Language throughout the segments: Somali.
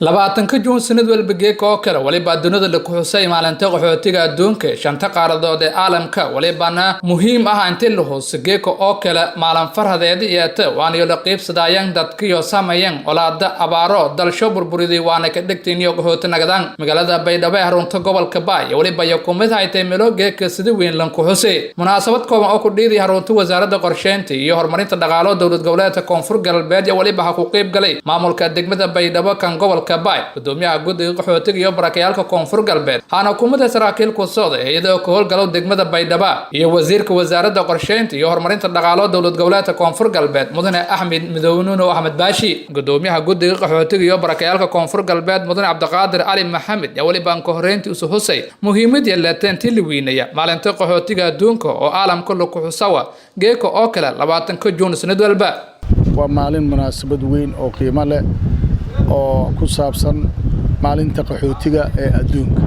labaatanka Juun sanad walba geeko oo kale waliba dunida la ku xusay maalinta qaxootiga adduunka shanta qaaradood ee caalamka walibana muhiim ah inta la xuso geeko oo kale maalin farhadeed iyata waana la qaybsadayaan dadkiyo sameeyeen olaada abaaro dalsho burburidii waana ka dhigteen iyo qaxooti nagadan magaalada Baydhabo ee xarunta gobolka Baay waliba ay ku mid tahay meelo geeka sida weyn lan ku xusay munaasabad kooban oo ku dhiiday xarunta wasaaradda qorsheynta iyo horumarinta dhaqaalaha dowlad goboleedka Koonfur Galbeed waliba ku qayb galay maamulka degmada Baydhabo kan gobolka Baay gudoomiyaha guddiga qaxootiga iyo barakayaalka Koonfur Galbeed hana hukuumadda saraakiil ku socda iyadoo ka howlgalo degmada Baydhabo iyo wasiirka wasaaradda qorsheynta iyo horumarinta dhaqaalaha dowlad goboleedka Koonfur Galbeed mudane Axmed Midownuno Axmed Baashi gudoomiyaha guddiga qaxootiga iyo barakayaalka Koonfur Galbeed mudane Cabdiqaadir Ali Maxamed waliba ka horeyntii u xusay muhiimada yeelatantii la weynaya maalinta qaxootiga adduunka oo caalamka lagu xusawa geeko oo kale 20 Juun sanad walba waa maalin munaasabad weyn oo qiimo leh oo ku saabsan maalinta qaxootiga ee adduunka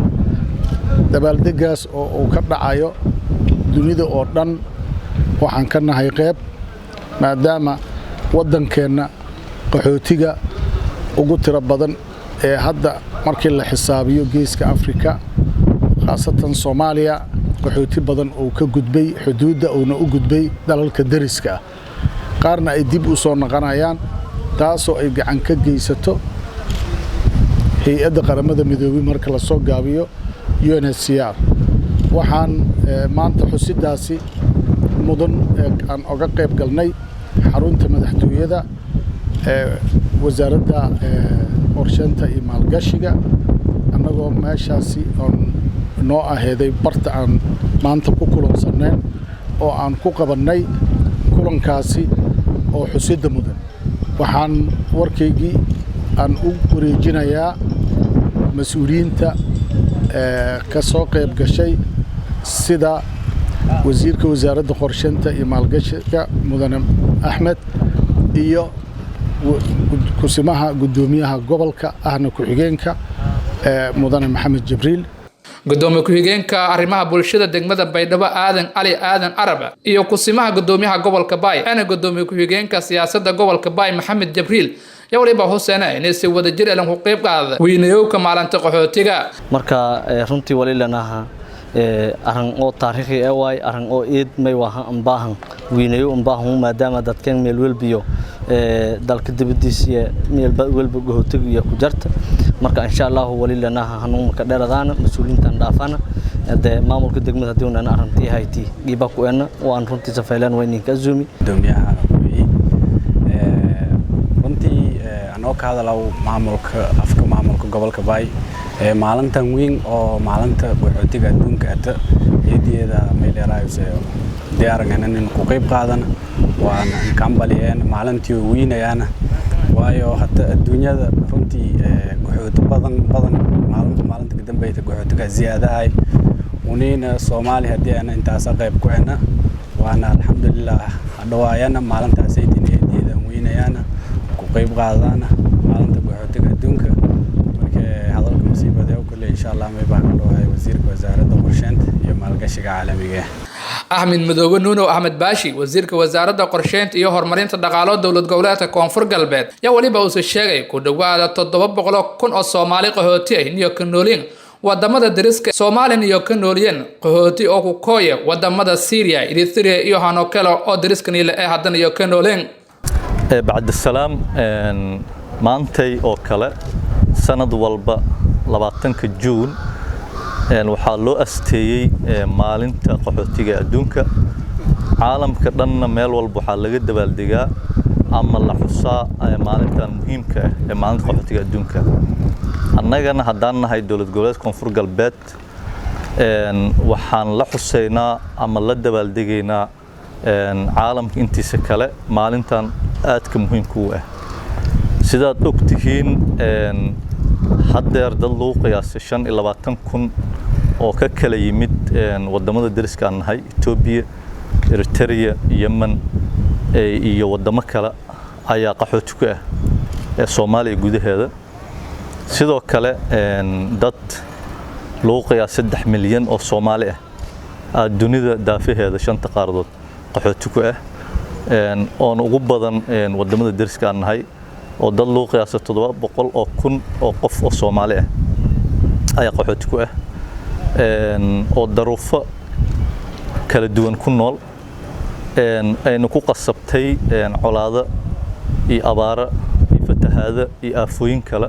dabaaldegaas oo uu ka dhacayo dunida oo dhan waxaan ka nahay qayb maadaama wadankeena qaxootiga ugu tiro badan ee hadda markii la xisaabiyo geeska Afrika khaasatan Soomaaliya qaxooti badan oo ka gudbay xuduudda oo u gudbay dalalka dariska qaarna ay dib u soo noqonayaan taasoo ay gacan ka geysato hay'adda qaramada midoobay marka la soo gaabiyo UNHCR waxaan maanta xusidaasi mudan aan uga qayb galnay xarunta madaxtooyada wasaaradda qorsheynta iyo maalgashiga annagoo meeshaasi noo aheeday barta aan maanta ku kulansaneen oo aan ku qabanay kulankaasi oo xusida mudan waxaan warkaygii aan u wareejinayaa mas'uuliyiinta ka soo qayb gashay sida wasiirka wasaaradda qorsheynta iyo maalgashiga mudane Axmed iyo kusimaha gudoomiyaha gobolka ahna ku xigeenka mudane Maxamed Jibriil gudoomiye ku xigeenka arrimaha bulshada degmada Baydhabo Aadan Ali Aadan Araba iyo kusimaha gudoomiyaha gobolka Baay ana gudoomiye ku xigeenka siyaasadda gobolka Baay Maxamed Jibriil waliba Hussein inay si wada jir ah ku qayb qaada weynayowka maalinta qaxootiga marka runtii walilanaha aran oo taariikhi ah way aran oo eed may waha ambaahan weynayo ambaahan maadaama dadkan meel walbiyo dalka dibadiisa meel walba qaxootiga ku jarta marka insha Allah walilanaha hanuun ka dheeradana mas'uuliyiintan dhaafana maamulka degmada doonaan arantii hayti giba ku eena oo aan runtii safaylaan weyninka zoomi doomiyaha anoo ka hadalaw maamulka afka maamulka gobolka Baay maalintan weyn oo maalinta qaxootiga adduunka ah iyada meelahaas diyaaran in ku qayb qaadana waan kambaliyeen maalintii weynayana waayo hata adduunyada runtii qaxooti badan maalinta ka dambeeyay qaxootiga ziyaada ay ونينا Soomaali hadii aan intaas qayb ku ahna waana alxamdulillah dhawaayana maalinta sayidinayada weynayana ku qayb qaadana maalinta qaxootiga adduunka marka hadalka musiibada oo kale insha Allah may baahan dhawaay wasiirka wasaaradda qorsheynta iyo maalgashiga caalamiga Axmed Midownuno Axmed Baashi wasiirka wasaaradda qorsheynta iyo horumarinta dhaqaalaha dowlad goboleedka Koonfur Galbeed waliba uu sheegay ku dhawaada 700,000 oo Soomaali qaxooti ah iyo ka noolin wadamada dariska Soomaaliya iyo ka nooliyeen qaxooti oo ku kooya wadamada Syria, Eritrea iyo hano kale oo dariska niile ah hadan iyo ka nooleen بعد السلام maantay oo kale sanad walba 20 Juun waxaa loo asteeyay maalinta qaxootiga adduunka caalamka dhanna meel walba waxaa laga dabaaldegaa ama la xusaa maalintan muhiimka ah ee maalinta qaxootiga adduunka annagana haddaan nahay dowlad goboleedka Koonfur Galbeed waxaan la xuseynaa ama la dabaaldegaynaa caalamka intiisa kale maalintan aadka muhiimka u ah sidaad ogtihiin haddeer dad lagu qiyaasay 25,000 oo ka kala yimid wadamada dariska aan nahay Ethiopia, Eritrea, Yemen iyo wadamo kale ayaa qaxooti ku ah ee Soomaaliya gudaheeda sidoo kale dad lagu qiyaasay 3 milyan oo Soomaali ah dunida daafaheeda shanta qaaradood qaxooti ku ah oo ugu badan wadamada dariska aan nahay oo dad loo qiyaasay 700 oo kun oo qof oo Soomaali ah ayaa qaxooti ku ah oo daruufo kala duwan ku nool ayna ku qasabtay colaado iyo abaaro iyo fatahaado iyo aafooyin kale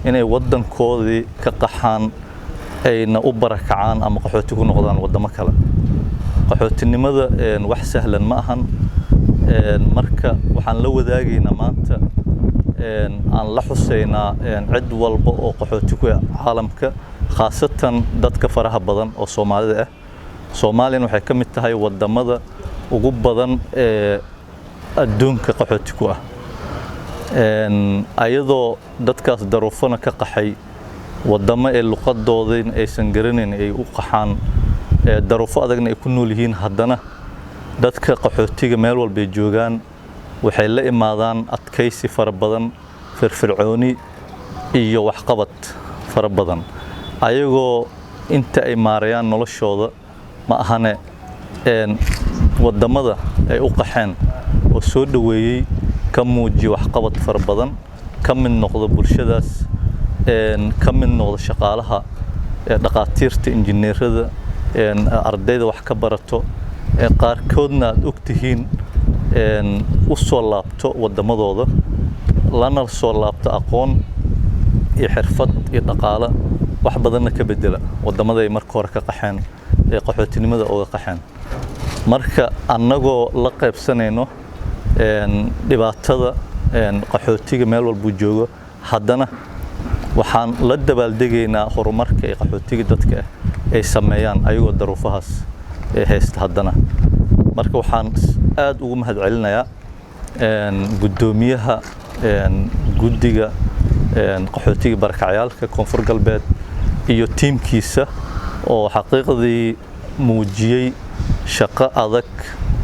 inay wadankoodii ka qaxaan ayna u barakacaan ama qaxooti ku noqdaan wadamo kale qaxootinimada wax sahlan ma ahan marka waxaan la wadaagaynaa maanta aan la xuseynaa cid walba oo qaxooti ku ah caalamka khaasatan dadka faraha badan oo Soomaalida ah Soomaaliya waxay ka mid tahay wadamada ugu badan ee adduunka qaxooti ku ah ayadoo dadkaas daruufana ka qaxay wadamo ee luqadooda aysan garanayn ay u qaxaan daruufo adagna ay ku nool yihiin haddana dadka qaxootiga meel walba ay joogaan waxay la imaadaan adkaysi fara badan firfircooni iyo waxqabad fara badan ayagoo inta ay maarayaan noloshooda ma ahane wadamada ay u qaxeen oo soo dhaweeyay ka muujiyo waxqabad fara badan ka mid noqdo bulshadaas ka mid noqdo shaqaalaha dhaqaatiirta injineerada ardayda wax ka barato qaarkoodna aad ogtihiin u soo laabto wadamadooda lana soo laabto aqoon iyo xirfad iyo dhaqaale wax badanna ka bedela wadamada ay marka hore ka qaxeen ee qaxootinimada uga qaxeen marka annagoo la qaybsanayno dhibaatada qaxootiga meel walba joogo haddana waxaan la dabaaldegaynaa horumarka ee qaxootiga dadka ay sameeyaan ayagoo daruufahaas haysta haddana marka waxaan aad ugu mahadcelinayaa gudoomiyaha guddiga qaxootiga barakacyaalka koonfur galbeed iyo tiimkiisa oo xaqiiqdii muujiyay shaqo adag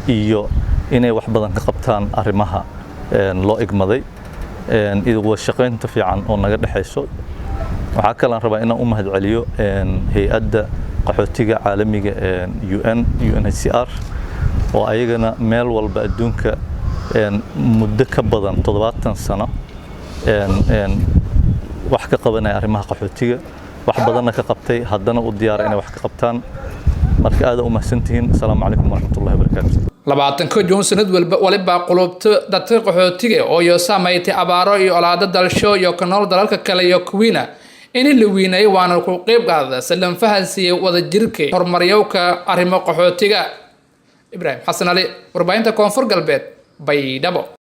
iyo inay wax badan ka qabtaan arrimaha loo igmaday wada shaqaynta fiican oo naga dhaxayso waxaa kale aan rabaa inaan u mahadceliyo hay'adda qaxootiga caalamiga UNHCR oo ayagana meel walba adduunka muddo ka badan 70 sano wax ka qabanaya arrimaha qaxootiga wax badanna ka qabtay haddana u diyaar inay wax ka qabtaan marka aad u mahadsantihiin assalaamu calaykum waraxmatullaahi wabarakaatuh 20 Juun sanad walba waliba qulubta dadka qaxootiga oo yo saameeyay abaaro iyo olaada dalsho iyo kanool dalalka kale iyo kuwiina in la wiinay waana ku qayb qaadada salan fahansiye wada jirka horumariyowka arrimo qaxootiga Ibrahim Xasan Ali warbaahinta koonfur galbeed Baydhabo